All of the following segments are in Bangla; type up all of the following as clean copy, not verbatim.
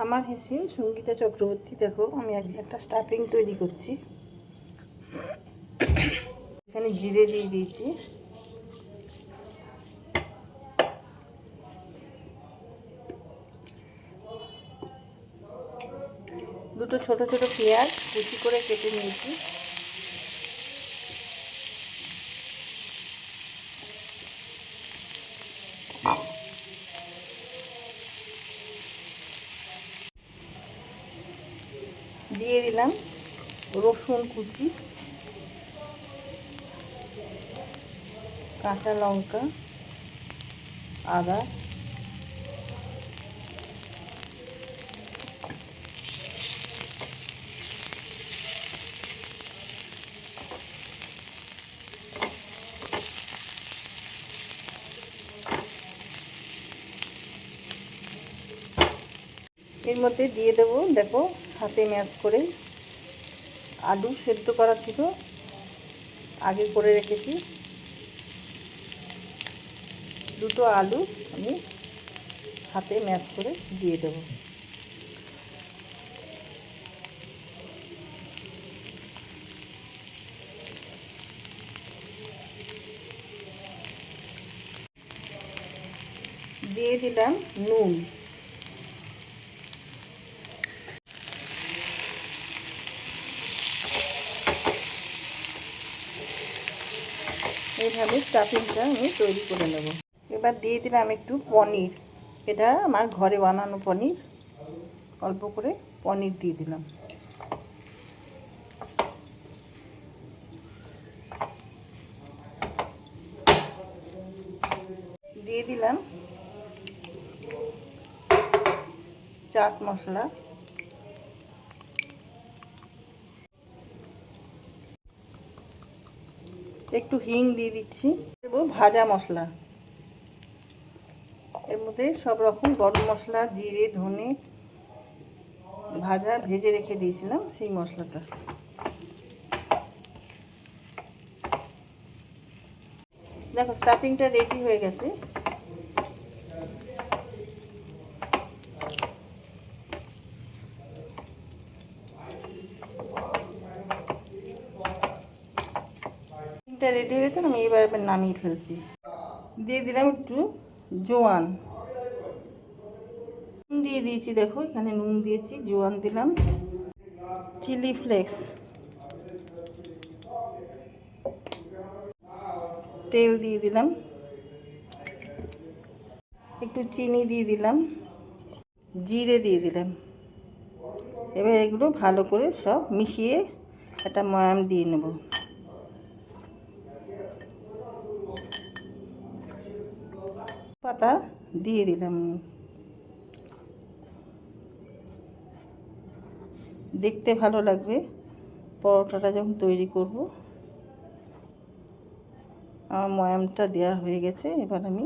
আমার হেসে সঙ্গীতা চক্রবর্তী। দেখো আমি আজকে একটা স্টাফিং তৈরি করছি। এখানে জিরে দিয়ে দিয়েছি, দুটো ছোট ছোট পেঁয়াজ কুচি করে কেটে নিয়েছি, দিয়ে দিলাম রসুন কুচি, কাঁচা লঙ্কা, আদা, এর মধ্যে দিয়ে দেবো, দেখো হাতে ম্যাশ করে আলু সেদ্ধ করা ছিল, আগে করে রেখেছি। দুটো আলু আমি হাতে ম্যাশ করে দিয়ে দেবো। দিয়ে দিলাম নুন, এইভাবে স্টাফিংটা আমি তৈরি করে নেব। এবার দিয়ে দিলাম একটু পনির, এটা আমার ঘরে বানানো পনির, অল্প করে পনির দিয়ে দিলাম। দিয়ে দিলাম চাট মশলা, একটু হিং দিয়ে দিচ্ছি, দেবো ভাজা মশলা, এর মধ্যে সব রকম গরম মশলা, জিরে, ধনে ভেজে রেখে দিয়েছিলাম সেই মশলাটা। দেখো স্টাফিংটা রেডি হয়ে গেছে। রেডি হয়ে গেছে, আমি এবার নামিয়ে ফেলছি। দিয়ে দিলাম একটু জোয়ান, নুন দিয়ে দিয়েছি, দেখো এখানে নুন দিয়েছি, জোয়ান দিলাম, চিলি ফ্লেক্স, তেল দিয়ে দিলাম, একটু চিনি দিয়ে দিলাম, জিরে দিয়ে দিলাম। এবার এগুলো ভালো করে সব মিশিয়ে একটা ময়াম দিয়ে নেব। পাতা দিয়ে দিলাম, দেখতে ভালো লাগবে পরোটাটা যখন তৈরি করব। আমার ময়ামটা দেওয়া হয়ে গেছে। এবার আমি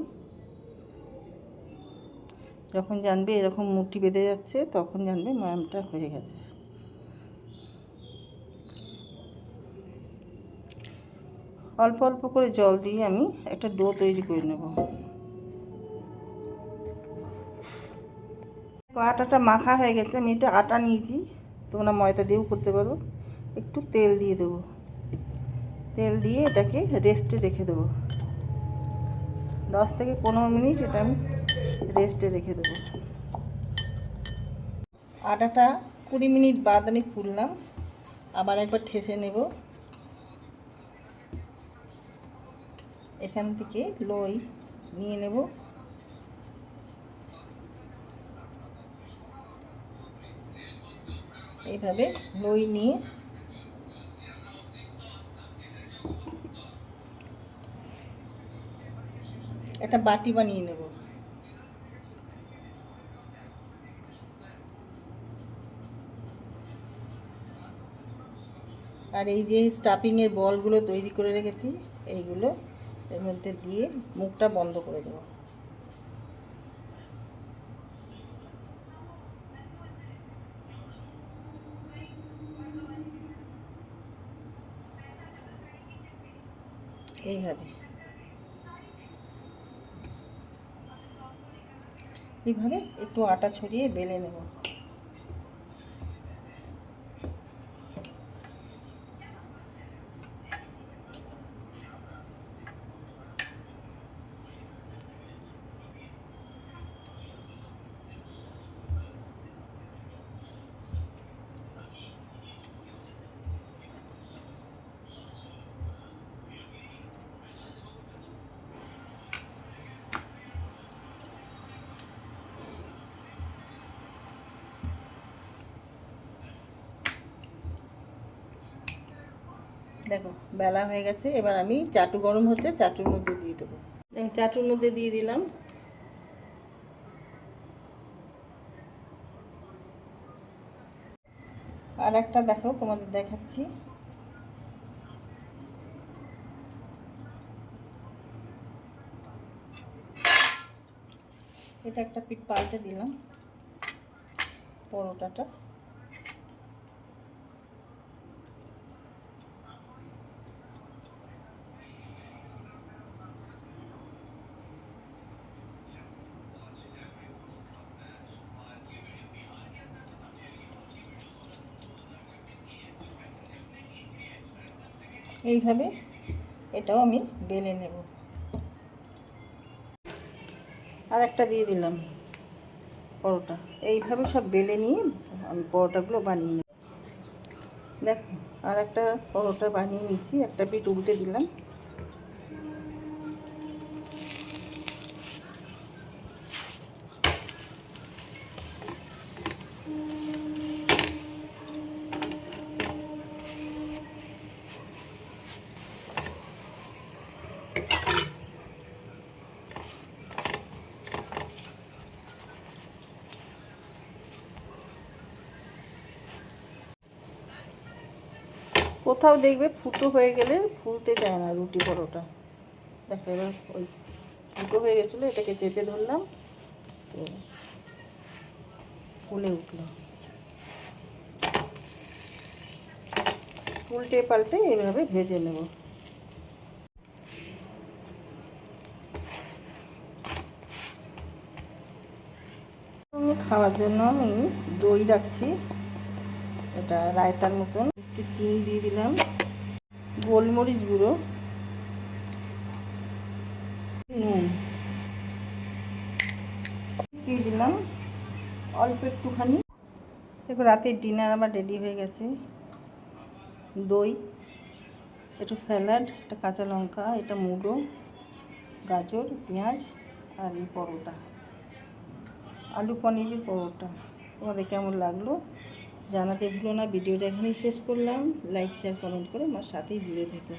যখন জানবে এরকম মুঠি বেঁধে যাচ্ছে, তখন জানবে ময়ামটা হয়ে গেছে। অল্প অল্প করে জল দিয়ে আমি একটা ডো তৈরি করে নেব। আটাটা মাখা হয়ে গেছে, আমি এটা আটা নিয়েছি, তোমরা ময়দা দিয়েও করতে পারো। একটু তেল দিয়ে দেবো, তেল দিয়ে এটাকে রেস্টে রেখে দেবো 10 থেকে 15 মিনিট। এটা আমি রেস্টে রেখে দেবো। আটাটা 20 মিনিট বাদ আমি খুললাম, আবার একবার ঠেসে নেব। এখান থেকে লই নিয়ে নেব, এইভাবে লই নিয়ে একটা বাটি বানিয়ে নেব। আর এই যে স্টাফিংয়ের বলগুলো তৈরি করে রেখেছি, এইগুলো এর মধ্যে দিয়ে মুখটা বন্ধ করে দেব। এইভাবে একটু আটা ছড়িয়ে বেলে নেব। দেখো বেলা হয়ে গেছে, এবার আমি চাটু গরম হচ্ছে, চাটুর মধ্যে দিয়ে দেবো। চাটুর মধ্যে দিয়ে দিলাম। আর একটা দেখো তোমাদের দেখাচ্ছি। এটা একটা পিঠ পাল্টে দিলাম পরোটাটা। এইভাবে এটাও আমি বেলে নেব। আর একটা দিয়ে দিলাম পরোটা। এইভাবে সব বেলে নিয়ে আমি পরোটাগুলো বানিয়ে নেব। দেখো আর একটা পরোটা বানিয়ে নিচ্ছি, একটা পিঠ উল্টে দিলাম। কোথাও দেখবে ফুটো হয়ে গেলে ফুলতে যায় না রুটি পরোটা। দেখো এবার ওই ফুটো হয়ে গেছিলো, এটাকে চেপে ধরলাম তো ফুলে উঠলো। উল্টে পাল্টে এইভাবে ভেজে নেব। খাওয়ার জন্য আমি দই রাখছি, এটা রায়তার মতন। একটু চিনি দিয়ে দিলাম, গোলমরিচ গুঁড়ো, নুন দিয়ে দিলাম অল্প একটুখানি। দেখো রাতের ডিনার আমার রেডি হয়ে গেছে। দই, একটু স্যালাড, একটা কাঁচা লঙ্কা, এটা মুলো, গাজর, পেঁয়াজ আর এই পরোটা, আলু পনিরের পরোটা। তোমাদের কেমন লাগলো জানাতে ভুলো না। ভিডিওটা এখানেই শেষ করলাম। লাইক শেয়ার কমেন্ট করে আমার সাথেই জুড়ে থেকো।